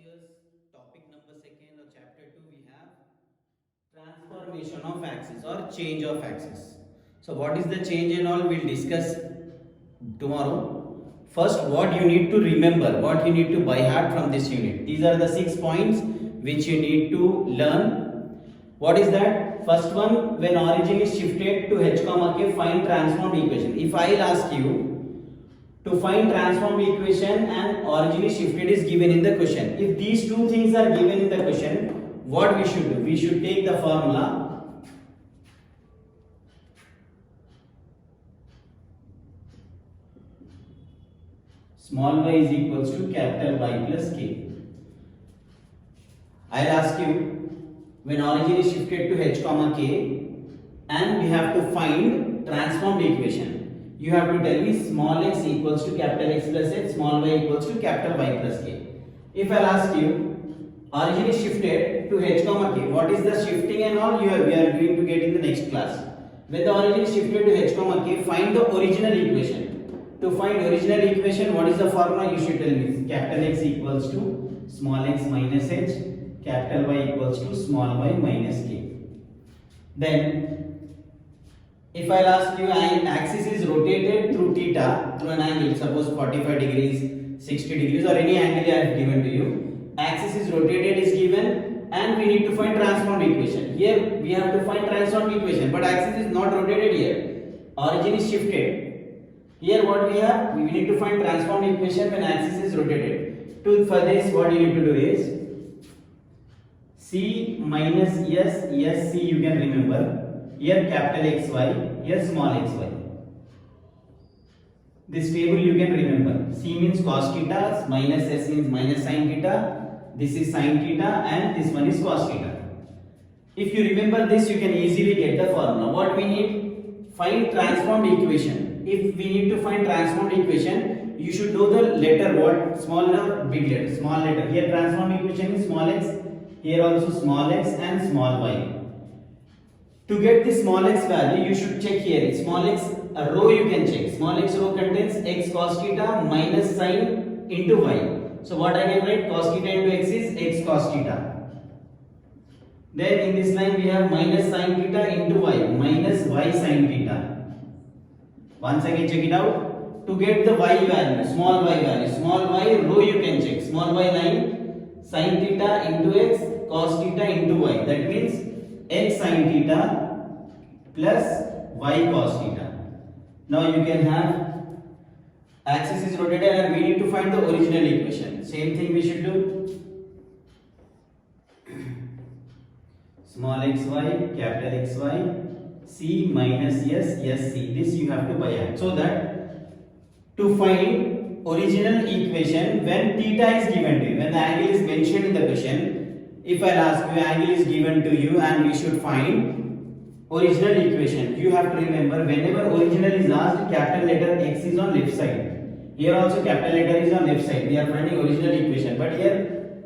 year's topic number second or chapter 2 we have transformation of axis or change of axis. So what is the change and all we'll discuss tomorrow. First, what you need to remember, what you need to by heart from this unit. These are the 6 points which you need to learn. What is that? First one, when origin is shifted to h comma k, find transformed equation. If I'll ask you to find transformed equation and origin is shifted is given in the question. If these two things are given in the question, what we should do? We should take the formula small y is equals to capital Y plus k. I'll ask you, when origin is shifted to h comma k and we have to find transformed equation, you have to tell me small x equals to capital X plus h, small y equals to capital Y plus k. If I'll ask you, origin is shifted to h comma k, what is the shifting and all we are going to get in the next class. When the origin is shifted to h comma k, find the original equation. To find original equation, what is the formula? You should tell me capital X equals to small x minus h, capital Y equals to small y minus k. Then if I'll ask you, an axis is rotated through theta, through an angle, suppose 45 degrees, 60 degrees or any angle I have given to you. Axis is rotated is given and we need to find transformed equation. Here we have to find transformed equation, but axis is not rotated here. Origin is shifted. Here what we have, we need to find transformed equation when axis is rotated. For this, what you need to do is C minus S C you can remember. Here capital XY, here small xy. This table you can remember. C means cos theta, minus S means minus sin theta. This is sin theta and this one is cos theta. If you remember this, you can easily get the formula. What we need? Find transformed equation. If we need to find transformed equation, you should know the letter what? Small or big letter? Small letter. Here transformed equation is small x. Here also small x and small y. To get the small x value, you should check here. Small x a row you can check. Small x row contains x cos theta minus sin into y. So what I can write? Cos theta into x is x cos theta. Then in this line we have minus sin theta into y, minus y sin theta. Once again check it out. To get the y value, small y value, small y row you can check. Small y line sin theta into x, cos theta into y. That means x sin theta plus y cos theta. Now you can have axis is rotated and we need to find the original equation. Same thing we should do. Small xy, capital XY, C minus S C. This you have to by heart. So that to find original equation when theta is given to you, when the angle is mentioned in the question, if I ask you angle is given to you and we should find original equation, you have to remember whenever original is asked, capital letter X is on left side. Here also capital letter is on left side. We are finding original equation, but here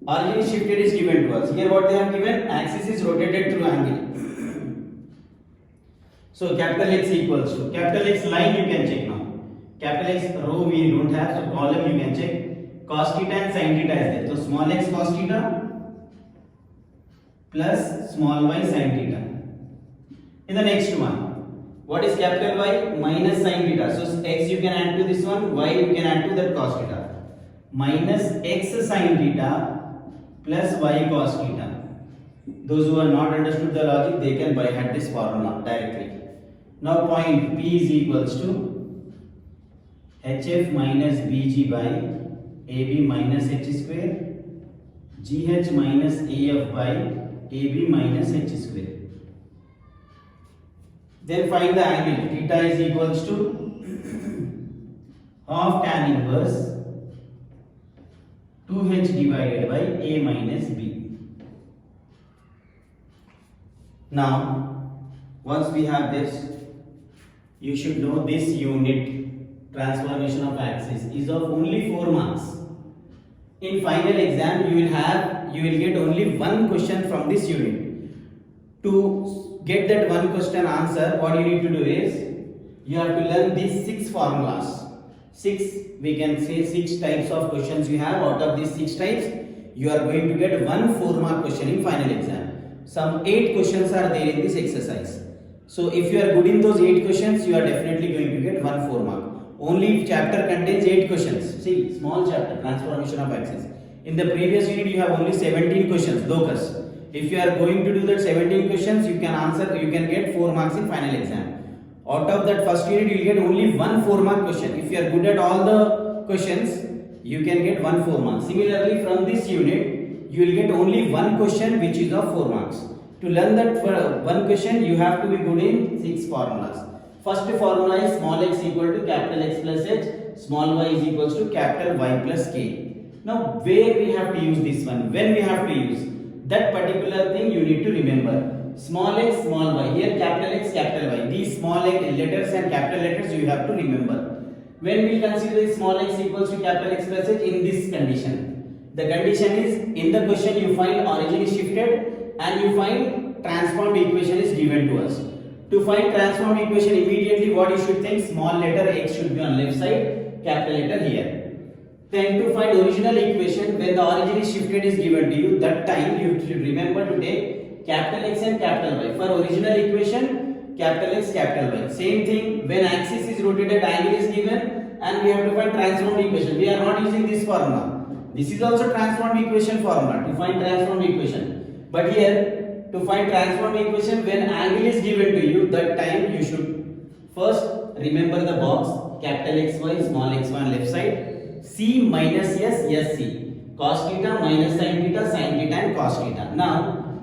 origin is shifted is given to us. Here what they have given, axis is rotated through angle. So capital X equals to capital X line you can check now. Capital X row we don't have, so column you can check. Cos theta and sin theta is there. So small x cos theta plus small y sin theta. In the next one, what is capital Y? Minus sin theta. So x you can add to this one, y you can add to that cos theta. Minus x sin theta plus y cos theta. Those who are not understood the logic, they can by heart this formula directly. Now point P is equals to HF minus BG by AB minus H square, GH minus AF by AB minus H square. Then find the angle. Theta is equals to half tan inverse 2H divided by A minus B. Now, once we have this, you should know this unit, transformation of axis, is of only 4 marks. In final exam, you will get only one question from this unit. To get that one question answer, what you need to do is, you have to learn these 6 formulas. 6, we can say 6 types of questions you have. Out of these 6 types, you are going to get one 4-mark question in final exam. Some 8 questions are there in this exercise. So if you are good in those 8 questions, you are definitely going to get one 4-mark. Only if chapter contains 8 questions. See, small chapter, transformation of axis. In the previous unit, you have only 17 questions, locus. If you are going to do that 17 questions, you can answer, you can get 4 marks in final exam. Out of that first unit, you will get only one 4-mark question. If you are good at all the questions, you can get one 4 marks. Similarly, from this unit, you will get only one question which is of 4 marks. To learn that one question, you have to be good in 6 formulas. First formula is small x equal to capital X plus h, small y is equals to capital Y plus k. Now, where we have to use this one? When we have to use? That particular thing you need to remember. Small x, small y. Here capital X, capital Y. These small letters and capital letters you have to remember. When we consider small x equals to capital X plus h in this condition. The condition is, in the question you find origin is shifted and you find transformed equation is given to us. To find transformed equation, immediately what you should think, small letter x should be on left side, capital letter here. Then to find original equation, when the origin is shifted is given to you, that time you should remember to take capital X and capital Y. For original equation, capital X, capital Y. Same thing, when axis is rotated, angle is given and we have to find transformed equation. We are not using this formula. This is also transformed equation formula to find transformed equation. But here, to find transformed equation, when angle is given to you, that time you should first remember the box, capital XY, small xy on left side. C minus S, S C. Cos theta minus sin theta and cos theta. Now,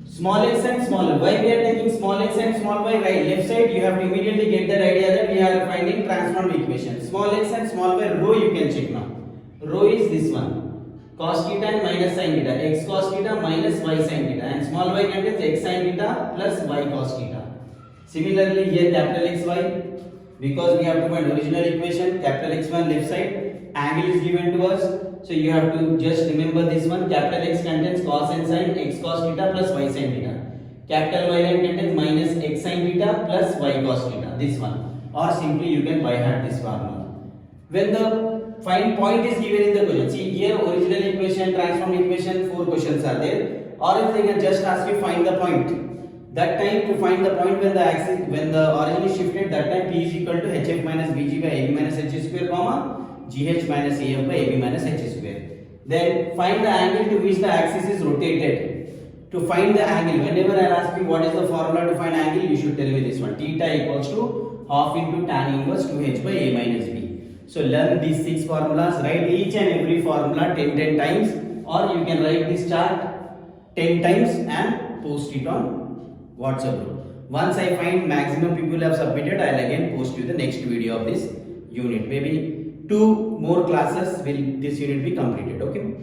small x and small y. Why we are taking small x and small y? Right, left side you have to immediately get the idea that we are finding transformed equation. Small x and small y, row you can check now. Row is this one. Cos theta and minus sin theta. X cos theta minus y sin theta. And small y contains x sin theta plus y cos theta. Similarly, here capital XY. Because we have to find original equation, capital X on left side, angle is given to us. So you have to just remember this one, capital X contains cos and sin, x cos theta plus y sin theta. Capital Y line contains minus x sin theta plus y cos theta, this one. Or simply you can by heart this formula. When the find point is given in the question, see here original equation, transformed equation, 4 questions are there. Or if they can just ask you find the point. That time to find the point when the axis, when the origin is shifted, that time P is equal to HF minus BG by AB minus H square, comma GH minus AF by AB minus H square. Then find the angle to which the axis is rotated. To find the angle, whenever I ask you what is the formula to find angle, you should tell me this one. Theta equals to half into tan inverse 2H by A minus B. So learn these 6 formulas, write each and every formula 10 times, or you can write this chart 10 times and post it on WhatsApp group. Once I find maximum people have submitted, I'll again post you the next video of this unit. Maybe 2 more classes will this unit be completed. Okay.